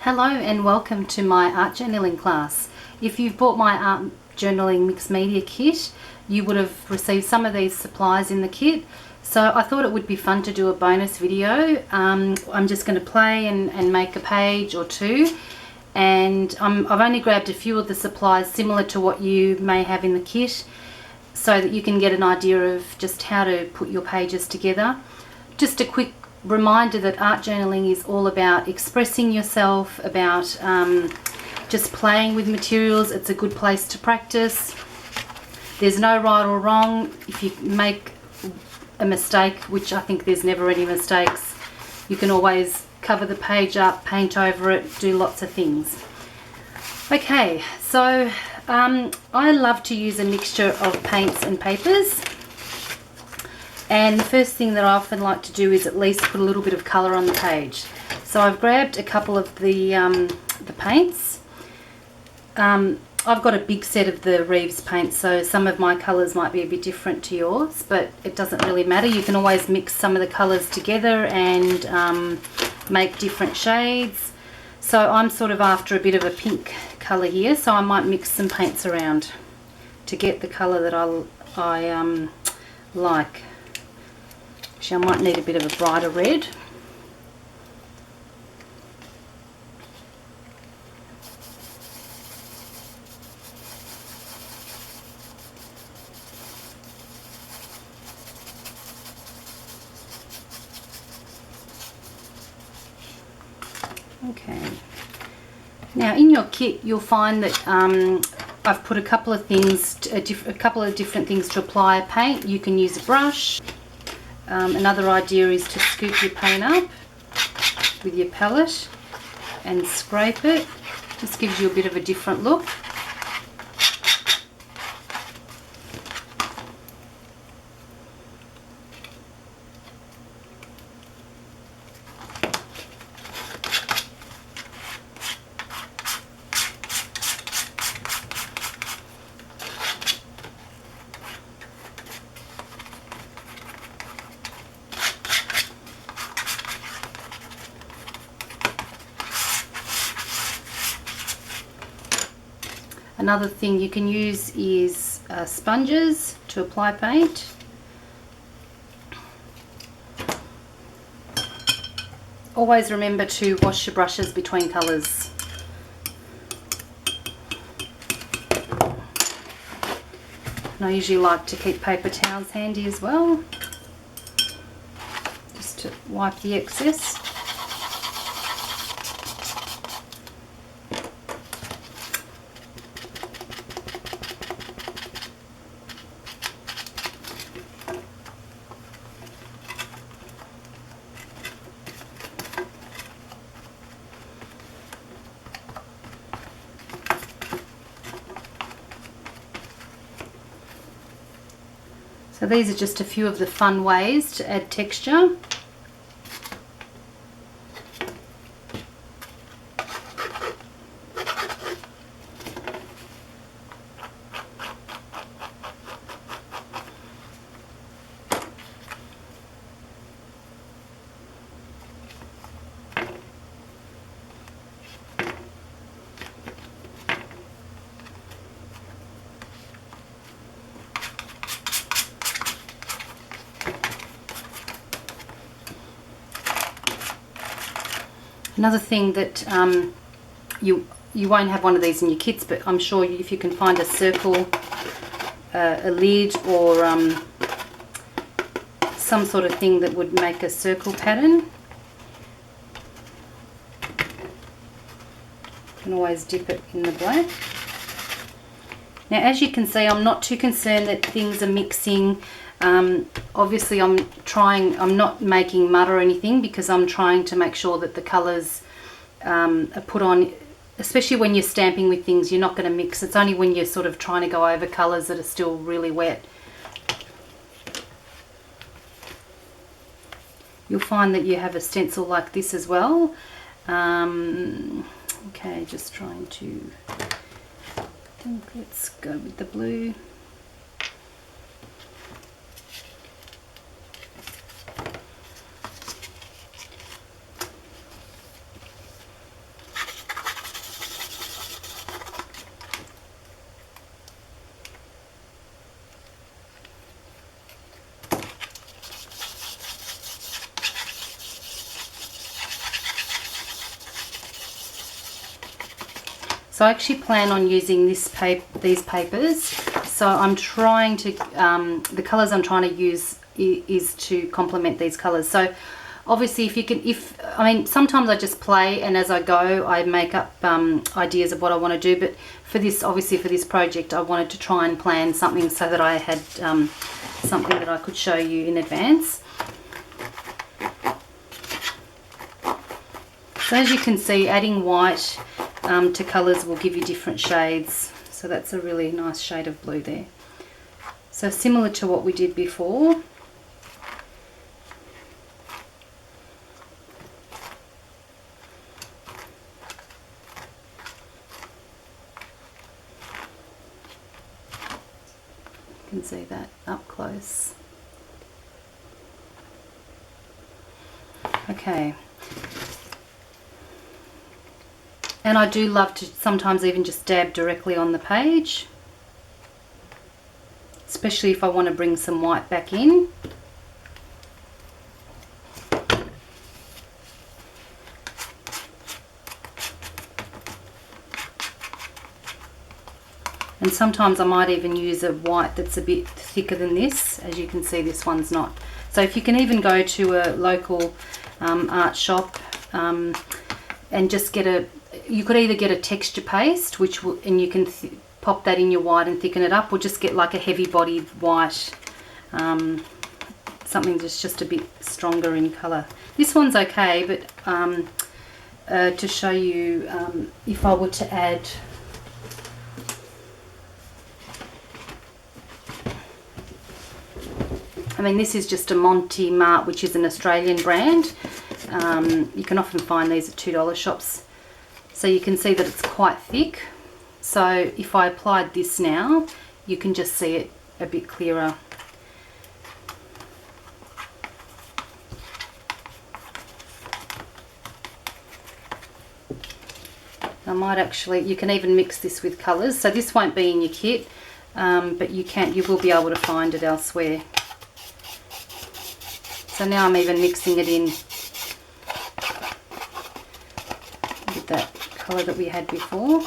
Hello and welcome to my art journaling class. If you've bought my art journaling mixed media kit, you would have received some of these supplies in the kit. So I thought it would be fun to do a bonus video. I'm just going to play and make a page or two. And I've only grabbed a few of the supplies similar to what you may have in the kit, so that you can get an idea of just how to put your pages together. Just a quick reminder that art journaling is all about expressing yourself, about just playing with materials. It's a good place to practice. There's no right or wrong. If you make a mistake, which I think there's never any mistakes, you can always cover the page up, paint over it, do lots of things. Okay, so I love to use a mixture of paints and papers, and the first thing that I often like to do is at least put a little bit of colour on the page. So I've grabbed a couple of the paints. I've got a big set of the Reeves paints, so some of my colours might be a bit different to yours, but it doesn't really matter. You can always mix some of the colours together and make different shades. So I'm sort of after a bit of a pink colour here, so I might mix some paints around to get the colour that I like. Actually, I might need a bit of a brighter red. Okay. Now in your kit you'll find that I've put a couple of things, a couple of different things to apply paint. You can use a brush. Another idea is to scoop your paint up with your palette and scrape it. This gives you a bit of a different look. Another thing you can use is sponges to apply paint. Always remember to wash your brushes between colours. And I usually like to keep paper towels handy as well, just to wipe the excess. So these are just a few of the fun ways to add texture. Another thing that you won't have one of these in your kits, but I'm sure if you can find a circle, a lid, or some sort of thing that would make a circle pattern, you can always dip it in the black. Now as you can see, I'm not too concerned that things are mixing. Obviously I'm not making mud or anything, because I'm trying to make sure that the colours are put on, especially when you're stamping with things. You're not going to mix. It's only when you're sort of trying to go over colours that are still really wet. You'll find that you have a stencil like this as well. Okay, just trying to think, let's go with the blue. So I actually plan on using these papers. So I'm trying to, the colours I'm trying to use is to complement these colours. So obviously I mean, sometimes I just play, and as I go I make up ideas of what I want to do, but for this, obviously for this project, I wanted to try and plan something so that I had something that I could show you in advance. So as you can see, adding white to colours will give you different shades. So that's a really nice shade of blue there. So similar to what we did before. You can see that up close. Okay. And I do love to sometimes even just dab directly on the page, especially if I want to bring some white back in. And sometimes I might even use a white that's a bit thicker than this. As you can see, this one's not. So if you can even go to a local art shop and just get you could either get a texture paste, and you can pop that in your white and thicken it up, or just get like a heavy bodied white, something that's just a bit stronger in colour. This one's okay, but to show you, if I were to add I mean, this is just a Monty Mart, which is an Australian brand. You can often find these at $2 shops. So you can see that it's quite thick. So if I applied this now, you can just see it a bit clearer. I might actually, you can even mix this with colours. So this won't be in your kit, but you will be able to find it elsewhere. So now I'm even mixing it in with that colour that we had before.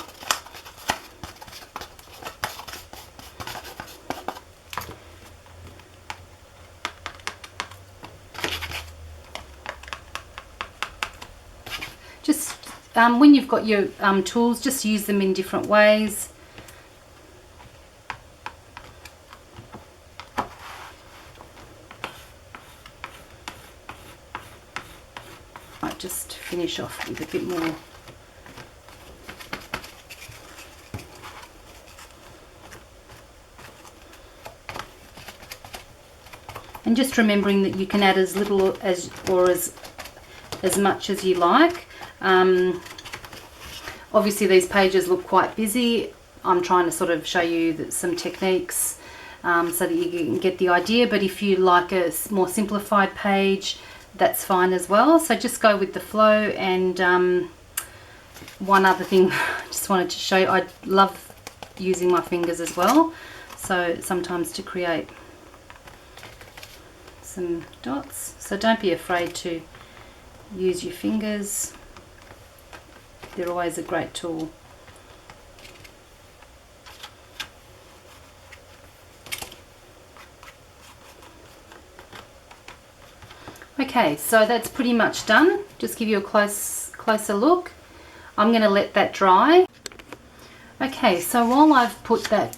Just when you've got your tools, just use them in different ways. Just finish off with a bit more. And just remembering that you can add as little as much as you like. Obviously these pages look quite busy. I'm trying to sort of show you some techniques so that you can get the idea, but if you like a more simplified page, that's fine as well. So just go with the flow. And one other thing I just wanted to show you, I love using my fingers as well, so sometimes to create some dots. So don't be afraid to use your fingers, they're always a great tool. Okay, so that's pretty much done. Just give you a closer look. I'm going to let that dry. Okay, so while I've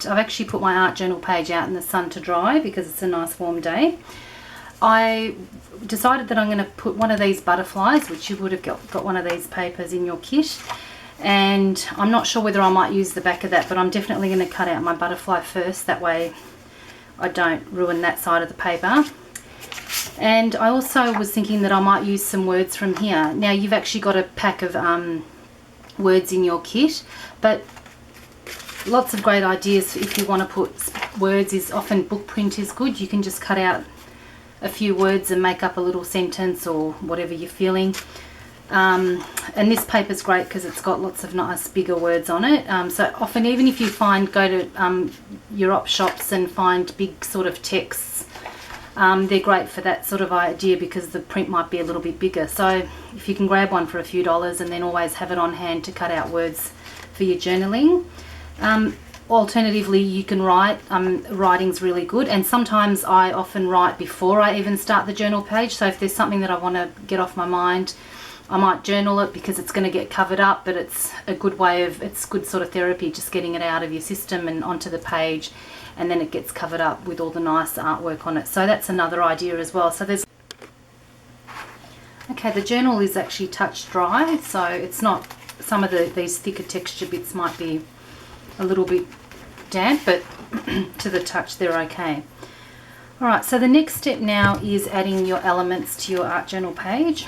actually put my art journal page out in the sun to dry because it's a nice warm day. I decided that I'm going to put one of these butterflies, which you would have got one of these papers in your kit, and I'm not sure whether I might use the back of that, but I'm definitely going to cut out my butterfly first, that way I don't ruin that side of the paper. And I also was thinking that I might use some words from here. Now you've actually got a pack of words in your kit, but lots of great ideas if you want to put words is often book print is good. You can just cut out a few words and make up a little sentence or whatever you're feeling. And this paper's great because it's got lots of nice bigger words on it. So often, even if you go to your op shops and find big sort of texts, they're great for that sort of idea because the print might be a little bit bigger. So if you can grab one for a few dollars and then always have it on hand to cut out words for your journaling. Alternatively, you can write. Writing's really good, and sometimes I often write before I even start the journal page. So if there's something that I want to get off my mind, I might journal it because it's going to get covered up, but it's a good way of, it's good sort of therapy, just getting it out of your system and onto the page, and then it gets covered up with all the nice artwork on it. So that's another idea as well. So there's, okay, the journal is actually touch dry, so it's not, some of these thicker texture bits might be a little bit damp, but to the touch they're okay. Alright, so the next step now is adding your elements to your art journal page.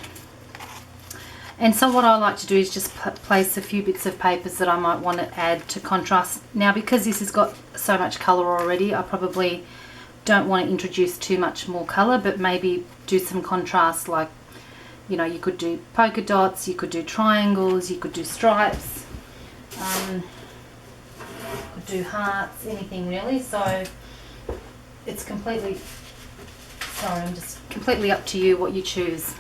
And so what I like to do is just place a few bits of papers that I might want to add to contrast. Now, because this has got so much colour already, I probably don't want to introduce too much more colour, but maybe do some contrast, like, you know, you could do polka dots, you could do triangles, you could do stripes, could do hearts, anything really. So it's completely, sorry, I'm just completely up to you what you choose.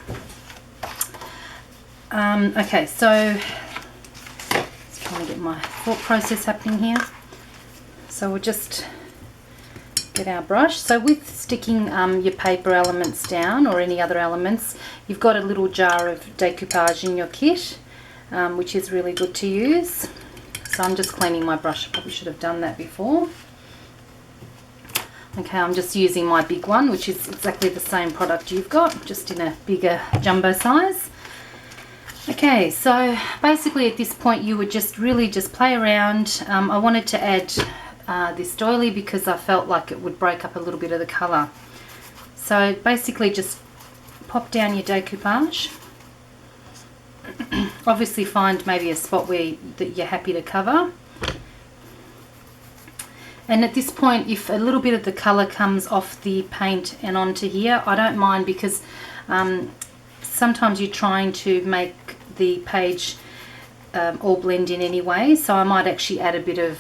Okay, so just trying to get my thought process happening here. So we'll just get our brush. So with sticking your paper elements down, or any other elements, you've got a little jar of decoupage in your kit, which is really good to use. So I'm just cleaning my brush. I probably should have done that before. Okay, I'm just using my big one, which is exactly the same product you've got, just in a bigger jumbo size. Okay, so basically at this point you would just really just play around. I wanted to add this doily because I felt like it would break up a little bit of the colour. So basically just pop down your decoupage. Obviously find maybe a spot where that you're happy to cover. And at this point, if a little bit of the colour comes off the paint and onto here, I don't mind, because sometimes you're trying to make the page all blend in anyway, so I might actually add a bit of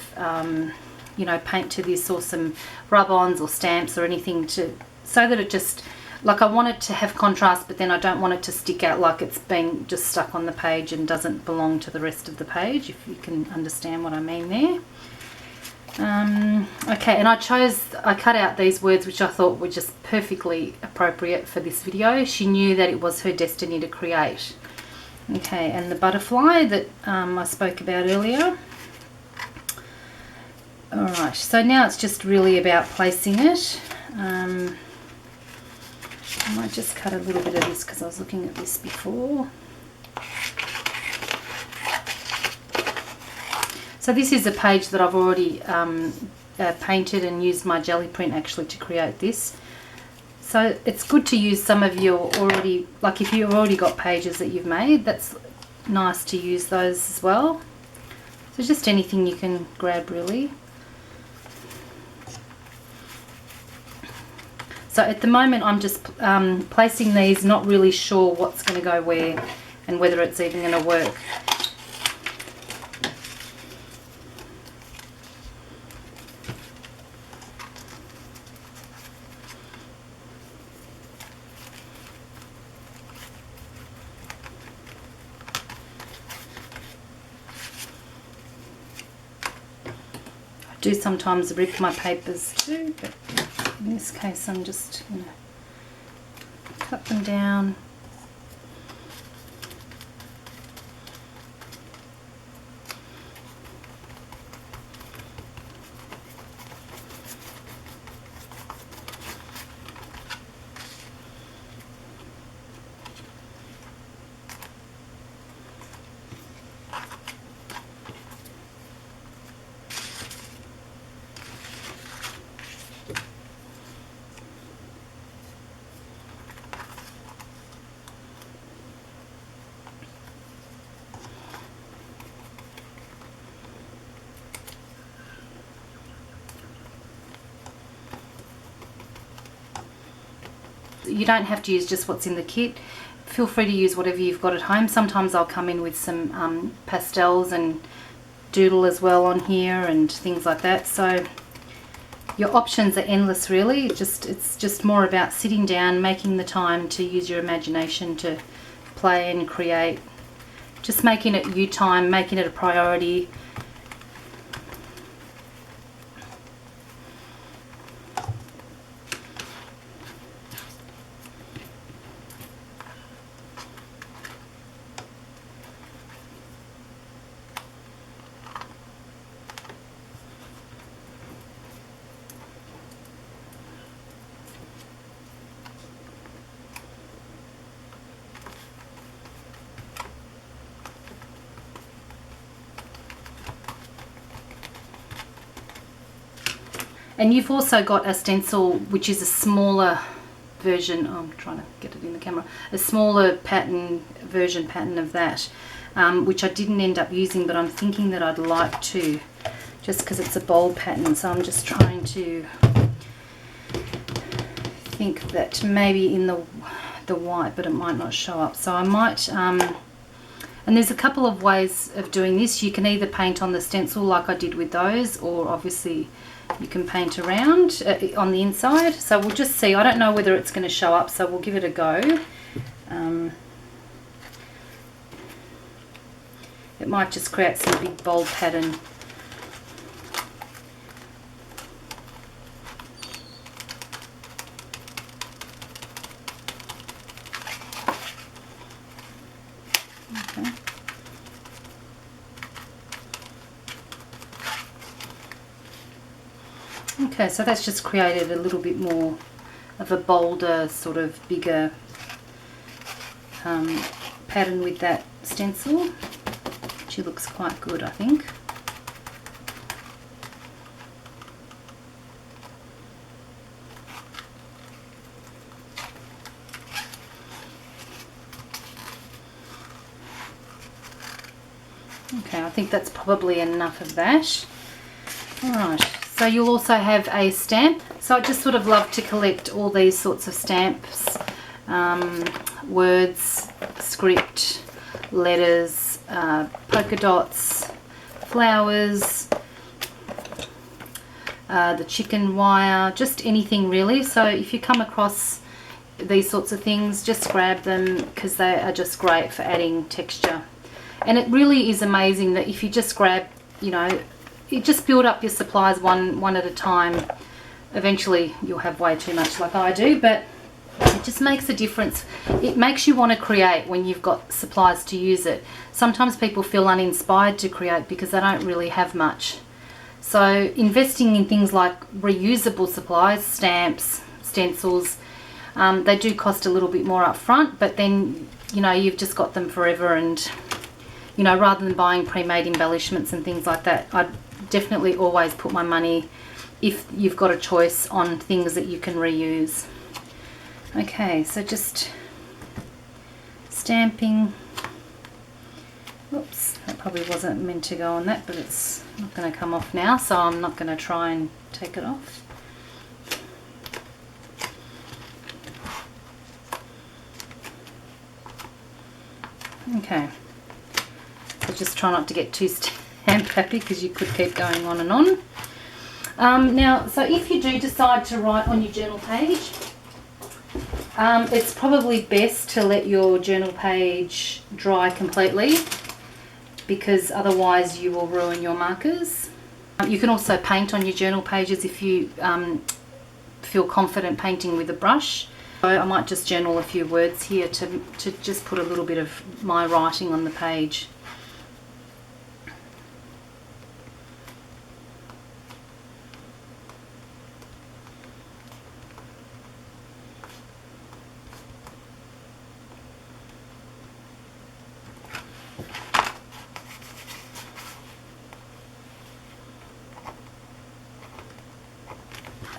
you know, paint to this, or some rub-ons or stamps or anything, to so that it just, like, I want it to have contrast, but then I don't want it to stick out like it's being just stuck on the page and doesn't belong to the rest of the page, if you can understand what I mean there. Okay, and I cut out these words which I thought were just perfectly appropriate for this video. She knew that it was her destiny to create. Okay, and the butterfly that I spoke about earlier. Alright, so now it's just really about placing it. I might just cut a little bit of this because I was looking at this before. So this is a page that I've already painted and used my jelly print actually to create this. So it's good to use some of your already, like if you've already got pages that you've made, that's nice to use those as well. So just anything you can grab really. So at the moment I'm just placing these, not really sure what's going to go where and whether it's even going to work. I do sometimes rip my papers too, but in this case I'm just going to cut them down. You don't have to use just what's in the kit. Feel free to use whatever you've got at home. Sometimes I'll come in with some pastels and doodle as well on here and things like that. So your options are endless really. It's just more about sitting down, making the time to use your imagination to play and create just making it you time, making it a priority. And you've also got a stencil which is a smaller version. Oh, I'm trying to get it in the camera. A smaller pattern of that, which I didn't end up using, but I'm thinking that I'd like to, just because it's a bold pattern. So I'm just trying to think that maybe in the white, but it might not show up. So I might, and there's a couple of ways of doing this. You can either paint on the stencil like I did with those, or obviously you can paint around on the inside. So we'll just see. I don't know whether it's going to show up, so we'll give it a go. It might just create some big bold pattern. Okay. Okay, so that's just created a little bit more of a bolder, sort of bigger pattern with that stencil, which looks quite good, I think. Okay, I think that's probably enough of that. Alright, so you'll also have a stamp. So I just sort of love to collect all these sorts of stamps, words, script, letters, polka dots, flowers, the chicken wire, just anything really. So if you come across these sorts of things, just grab them, because they are just great for adding texture. And it really is amazing that if you just grab, you know, you just build up your supplies one at a time. Eventually you'll have way too much like I do, but it just makes a difference. It makes you want to create when you've got supplies to use it. Sometimes people feel uninspired to create because they don't really have much. So investing in things like reusable supplies, stamps, stencils, they do cost a little bit more up front, but then, you know, you've just got them forever. And, you know, rather than buying pre-made embellishments and things like that, I'd definitely always put my money, if you've got a choice, on things that you can reuse. Okay, so just stamping. Oops, that probably wasn't meant to go on that, but it's not going to come off now, so I'm not going to try and take it off. Okay, so just try not to get too stamp happy, because you could keep going on and on. Now, so if you do decide to write on your journal page, it's probably best to let your journal page dry completely, because otherwise you will ruin your markers. You can also paint on your journal pages if you feel confident painting with a brush. So I might just journal a few words here to just put a little bit of my writing on the page.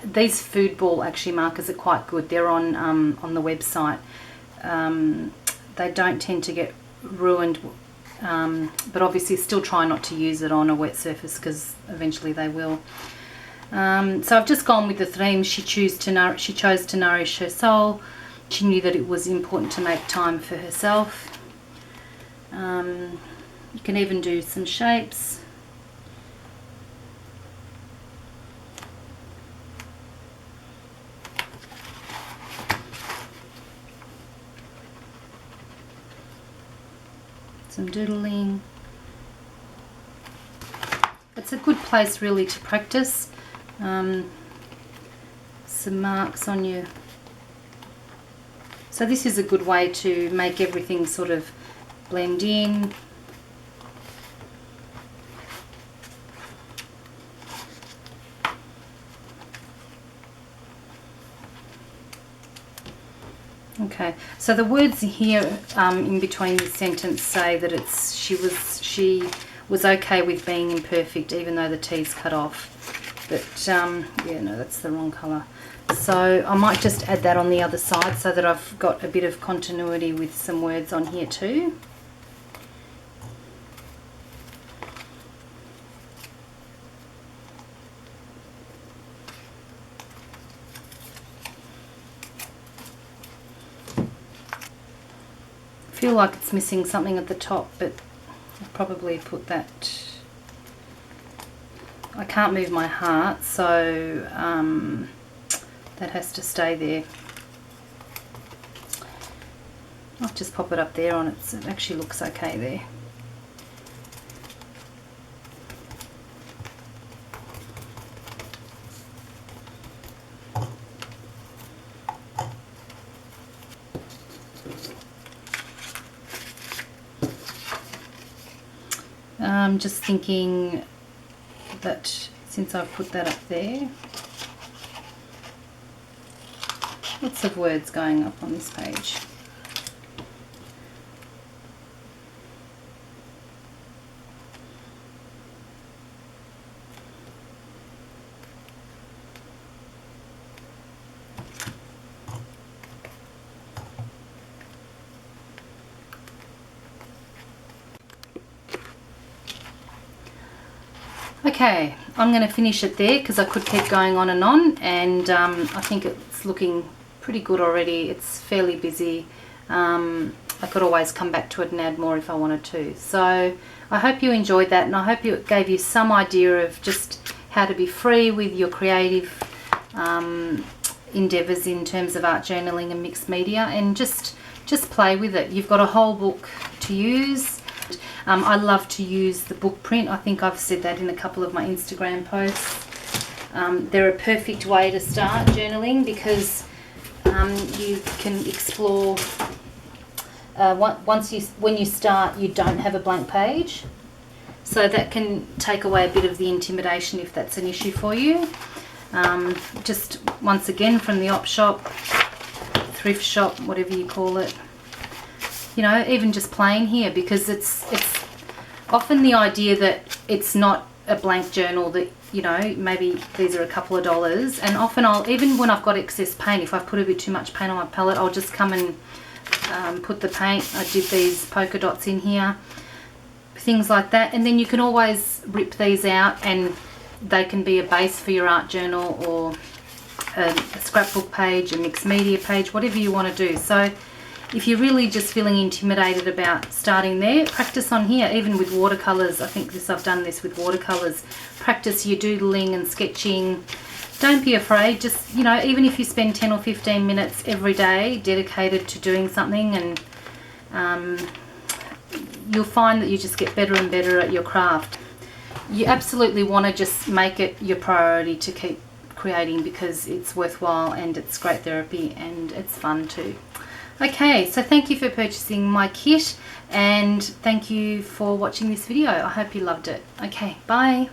These foodball actually markers are quite good. They're on the website. They don't tend to get ruined, but obviously still try not to use it on a wet surface, because eventually they will. So I've just gone with the theme. She chose to nourish her soul. She knew that it was important to make time for herself. You can even do some shapes. some doodling. It's a good place really to practice. Some marks on your... So this is a good way to make everything sort of blend in. Okay, so the words here in between this sentence say that she was okay with being imperfect even though the T's cut off. But yeah, no, that's the wrong colour. So I might just add that on the other side so that I've got a bit of continuity with some words on here too. I feel like it's missing something at the top, but I'll probably put that... I can't move my heart, so that has to stay there. I'll just pop it up there on it, so it actually looks okay there. I'm just thinking that since I've put that up there, lots of words going up on this page. Okay, I'm going to finish it there because I could keep going on, and I think it's looking pretty good already. It's fairly busy. I could always come back to it and add more if I wanted to. So I hope you enjoyed that, and I hope it gave you some idea of just how to be free with your creative endeavours in terms of art journaling and mixed media, and just play with it. You've got a whole book to use. I love to use the book print. I think I've said that in a couple of my Instagram posts. They're a perfect way to start journaling because you can explore. When you start, you don't have a blank page, so that can take away a bit of the intimidation if that's an issue for you. Just once again from the op shop, thrift shop, whatever you call it. You know, even just playing here, because it's often the idea that it's not a blank journal, that, you know, maybe these are a couple of dollars, and often even when I've got excess paint, if I've put a bit too much paint on my palette, I'll just come and put the paint. I did these polka dots in here, things like that, and then you can always rip these out and they can be a base for your art journal or a scrapbook page, a mixed media page, whatever you want to do. So if you're really just feeling intimidated about starting there, practice on here, even with watercolours. I think I've done this with watercolours. Practice your doodling and sketching. Don't be afraid. Just, you know, even if you spend 10 or 15 minutes every day dedicated to doing something, and you'll find that you just get better and better at your craft. You absolutely want to just make it your priority to keep creating, because it's worthwhile and it's great therapy and it's fun too. Okay, so thank you for purchasing my kit, and thank you for watching this video. I hope you loved it. Okay, bye.